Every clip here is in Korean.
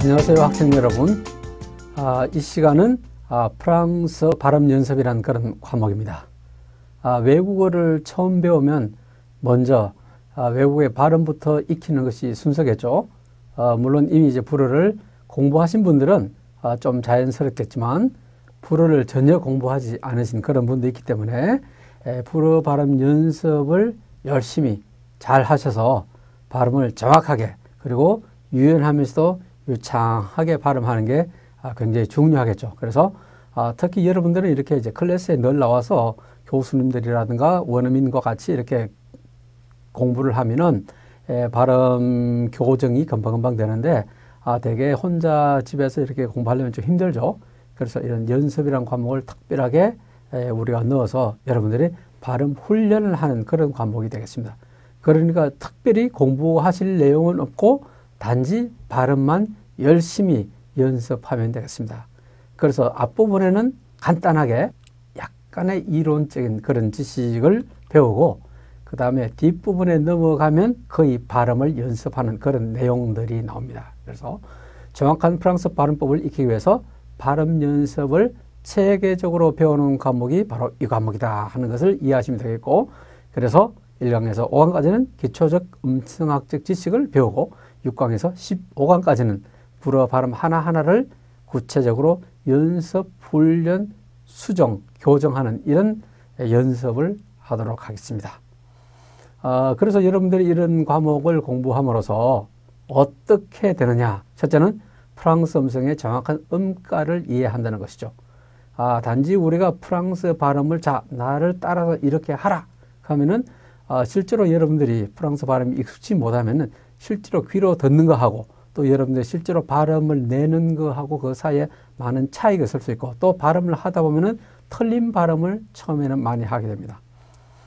안녕하세요, 학생 여러분. 이 시간은 프랑스 발음 연습이라는 그런 과목입니다. 외국어를 처음 배우면 먼저 외국어의 발음부터 익히는 것이 순서겠죠. 물론 이미 이제 불어를 공부하신 분들은 좀 자연스럽겠지만 불어를 전혀 공부하지 않으신 그런 분도 있기 때문에 불어 발음 연습을 열심히 잘 하셔서 발음을 정확하게 그리고 유연하면서도 유창하게 발음하는 게 굉장히 중요하겠죠. 그래서 특히 여러분들은 이렇게 이제 클래스에 늘 나와서 교수님들이라든가 원어민과 같이 이렇게 공부를 하면은 발음 교정이 금방금방 되는데 되게 혼자 집에서 이렇게 공부하려면 좀 힘들죠. 그래서 이런 연습이라는 과목을 특별하게 우리가 넣어서 여러분들이 발음 훈련을 하는 그런 과목이 되겠습니다. 그러니까 특별히 공부하실 내용은 없고 단지 발음만 열심히 연습하면 되겠습니다. 그래서 앞부분에는 간단하게 약간의 이론적인 그런 지식을 배우고 그 다음에 뒷부분에 넘어가면 거의 발음을 연습하는 그런 내용들이 나옵니다. 그래서 정확한 프랑스 발음법을 익히기 위해서 발음 연습을 체계적으로 배우는 과목이 바로 이 과목이다 하는 것을 이해하시면 되겠고, 그래서 1강에서 5강까지는 기초적 음성학적 지식을 배우고 6강에서 15강까지는 불어 발음 하나하나를 구체적으로 연습, 훈련, 수정, 교정하는 이런 연습을 하도록 하겠습니다. 그래서 여러분들이 이런 과목을 공부함으로써 어떻게 되느냐? 첫째는 프랑스 음성의 정확한 음가를 이해한다는 것이죠. 단지 우리가 프랑스 발음을 나를 따라서 이렇게 하라 하면은 실제로 여러분들이 프랑스 발음이 익숙치 못하면은 실제로 귀로 듣는 거하고 또 여러분들 실제로 발음을 내는 거하고 그 사이에 많은 차이가 있을 수 있고 또 발음을 하다 보면은 틀린 발음을 처음에는 많이 하게 됩니다.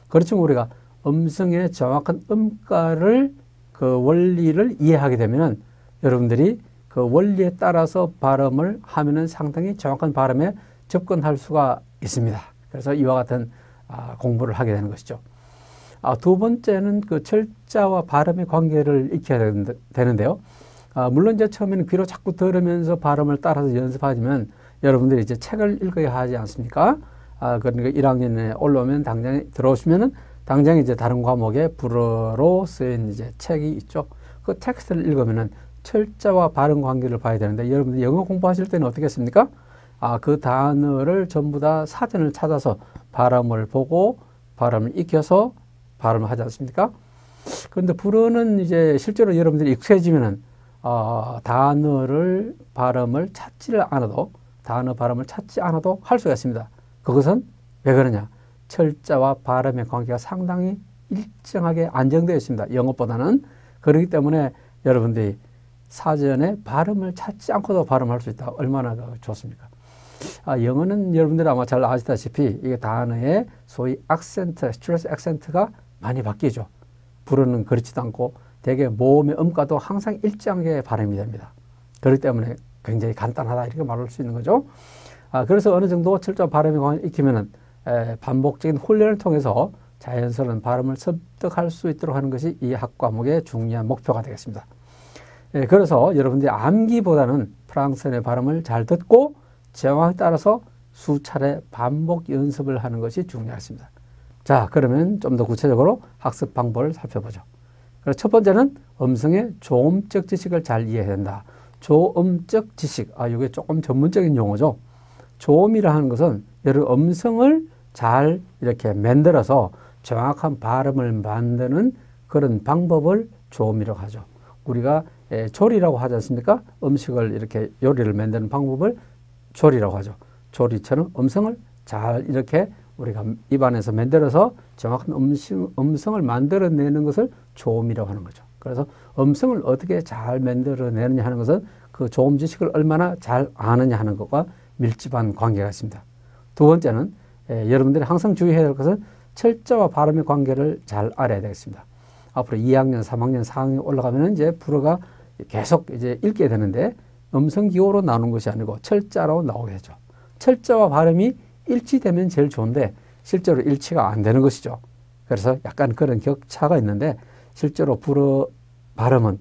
그렇지만 우리가 음성의 정확한 음가를 그 원리를 이해하게 되면은 여러분들이 그 원리에 따라서 발음을 하면은 상당히 정확한 발음에 접근할 수가 있습니다. 그래서 이와 같은 공부를 하게 되는 것이죠. 두 번째는 그 철자와 발음의 관계를 익혀야 되는데요. 물론 이제 처음에는 귀로 자꾸 들으면서 발음을 따라서 연습하지만 여러분들이 이제 책을 읽어야 하지 않습니까? 그러니까 1학년에 올라오면 당장 들어오시면은 당장 이제 다른 과목에 불어로 쓰인 이제 책이 있죠. 그 텍스트를 읽으면은 철자와 발음 관계를 봐야 되는데 여러분들 영어 공부하실 때는 어떻게 했습니까? 그 단어를 전부 다 사전을 찾아서 발음을 보고 발음을 익혀서 발음을 하지 않습니까? 그런데 불어는 이제 실제로 여러분들이 익숙해지면은 단어를 발음을 찾지를 않아도 단어 발음을 찾지 않아도 할 수가 있습니다. 그것은 왜 그러냐? 철자와 발음의 관계가 상당히 일정하게 안정되어 있습니다. 영어보다는. 그렇기 때문에 여러분들이 사전에 발음을 찾지 않고도 발음할 수 있다. 얼마나 좋습니까? 영어는 여러분들이 아마 잘 아시다시피 이게 단어의 소위 악센트, 스트레스 악센트가 많이 바뀌죠. 불어는 그렇지도 않고 대개 모음의 음가도 항상 일정하게 발음이 됩니다. 그렇기 때문에 굉장히 간단하다 이렇게 말할 수 있는 거죠. 그래서 어느 정도 철저한 발음이 익히면은 반복적인 훈련을 통해서 자연스러운 발음을 습득할 수 있도록 하는 것이 이 학과목의 중요한 목표가 되겠습니다. 그래서 여러분들이 암기보다는 프랑스어의 발음을 잘 듣고 제왕에 따라서 수차례 반복 연습을 하는 것이 중요하겠습니다. 자, 그러면 좀 더 구체적으로 학습 방법을 살펴보죠. 그래서 첫 번째는 음성의 조음적 지식을 잘 이해해야 된다. 조음적 지식, 이게 조금 전문적인 용어죠. 조음이라 하는 것은 여러 음성을 잘 이렇게 만들어서 정확한 발음을 만드는 그런 방법을 조음이라고 하죠. 우리가 조리라고 하지 않습니까? 음식을 이렇게 요리를 만드는 방법을 조리라고 하죠. 조리처럼 음성을 잘 이렇게 우리가 입안에서 만들어서 정확한 음성을 만들어내는 것을 조음이라고 하는 거죠. 그래서 음성을 어떻게 잘 만들어내느냐 하는 것은 그 조음 지식을 얼마나 잘 아느냐 하는 것과 밀접한 관계가 있습니다. 두 번째는 여러분들이 항상 주의해야 될 것은 철자와 발음의 관계를 잘 알아야 되겠습니다. 앞으로 2학년, 3학년, 4학년 올라가면 이제 불어가 계속 이제 읽게 되는데 음성 기호로 나오는 것이 아니고 철자로 나오게 되죠. 철자와 발음이 일치되면 제일 좋은데 실제로 일치가 안 되는 것이죠. 그래서 약간 그런 격차가 있는데 실제로 불어 발음은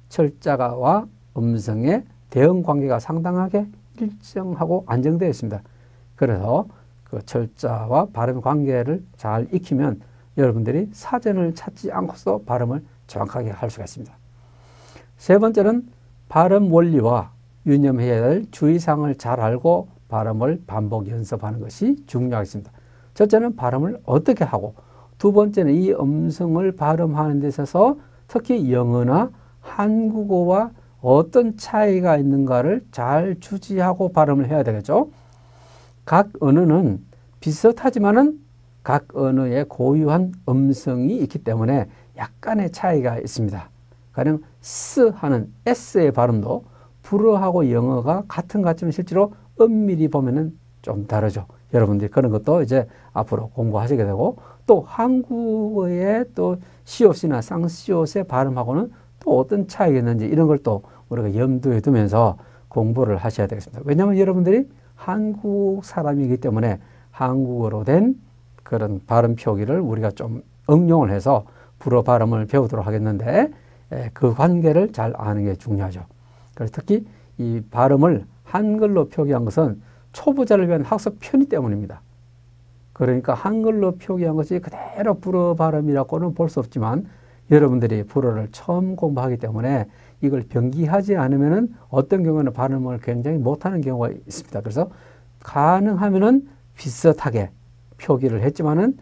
철자와 음성의 대응 관계가 상당하게 일정하고 안정되어 있습니다. 그래서 그 철자와 발음 관계를 잘 익히면 여러분들이 사전을 찾지 않고서 발음을 정확하게 할 수가 있습니다. 세 번째는 발음 원리와 유념해야 할 주의사항을 잘 알고 발음을 반복 연습하는 것이 중요하겠습니다. 첫째는 발음을 어떻게 하고, 두 번째는 이 음성을 발음하는 데 있어서 특히 영어나 한국어와 어떤 차이가 있는가를 잘 주지하고 발음을 해야 되겠죠. 각 언어는 비슷하지만은 각 언어의 고유한 음성이 있기 때문에 약간의 차이가 있습니다. 가령 스 하는 S의 발음도 불어하고 영어가 같은 것 같지만 실제로 엄밀히 보면은 좀 다르죠. 여러분들이 그런 것도 이제 앞으로 공부하시게 되고, 또 한국어의 또 시옷이나 쌍시옷의 발음하고는 또 어떤 차이가 있는지 이런 걸 또 우리가 염두에 두면서 공부를 하셔야 되겠습니다. 왜냐하면 여러분들이 한국 사람이기 때문에 한국어로 된 그런 발음 표기를 우리가 좀 응용을 해서 불어 발음을 배우도록 하겠는데, 그 관계를 잘 아는 게 중요하죠. 그래서 특히 이 발음을 한글로 표기한 것은 초보자를 위한 학습 편의 때문입니다. 그러니까 한글로 표기한 것이 그대로 불어 발음이라고는 볼 수 없지만 여러분들이 불어를 처음 공부하기 때문에 이걸 병기하지 않으면은 어떤 경우는 발음을 굉장히 못하는 경우가 있습니다. 그래서 가능하면은 비슷하게 표기를 했지만은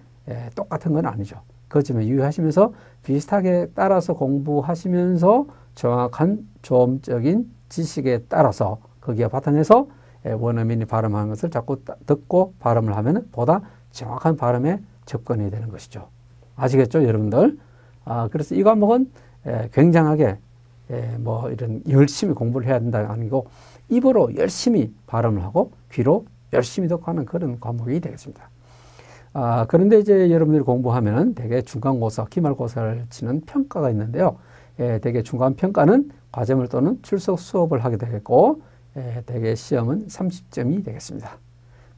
똑같은 건 아니죠. 그것 좀 유의하시면서 비슷하게 따라서 공부하시면서 정확한 조음적인 지식에 따라서 거기에 바탕에서 원어민이 발음하는 것을 자꾸 듣고 발음을 하면 보다 정확한 발음에 접근이 되는 것이죠. 아시겠죠, 여러분들? 그래서 이 과목은 굉장하게 뭐 이런 열심히 공부를 해야 된다는 게 아니고 입으로 열심히 발음을 하고 귀로 열심히 듣고 하는 그런 과목이 되겠습니다. 그런데 이제 여러분들이 공부하면은 대개 중간고사, 기말고사를 치는 평가가 있는데요. 대개 중간평가는 과제물 또는 출석 수업을 하게 되겠고, 대개 시험은 30점이 되겠습니다.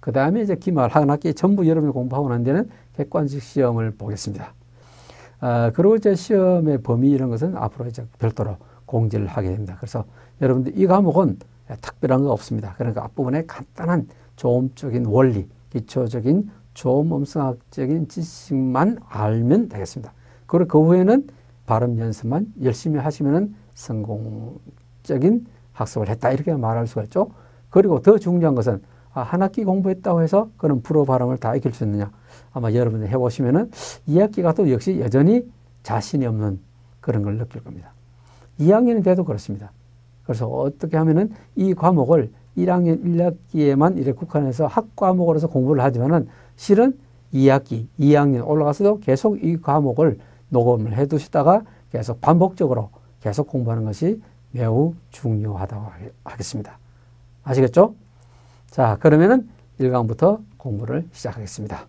그 다음에 이제 기말 한 학기 전부 여러분이 공부하고 난 뒤에는 객관식 시험을 보겠습니다. 그리고 이제 시험의 범위 이런 것은 앞으로 이제 별도로 공지를 하게 됩니다. 그래서 여러분들 이 과목은 특별한 거 없습니다. 그러니까 앞부분에 간단한 조음적인 원리, 기초적인 조음 음성학적인 지식만 알면 되겠습니다. 그리고 그 후에는 발음 연습만 열심히 하시면은 성공적인 학습을 했다 이렇게 말할 수가 있죠. 그리고 더 중요한 것은 한 학기 공부했다고 해서 그런 불어 발음을 다 익힐 수 있느냐. 아마 여러분들 해보시면은 2학기가 또 역시 여전히 자신이 없는 그런 걸 느낄 겁니다. 2학년이 돼도 그렇습니다. 그래서 어떻게 하면은 이 과목을 1학년 1학기에만 이렇게 국한해서 학과목으로서 공부를 하지만은 실은 2학기, 2학년 올라가서도 계속 이 과목을 녹음을 해 두시다가 계속 반복적으로 계속 공부하는 것이 매우 중요하다고 하겠습니다. 아시겠죠? 자, 그러면은 1강부터 공부를 시작하겠습니다.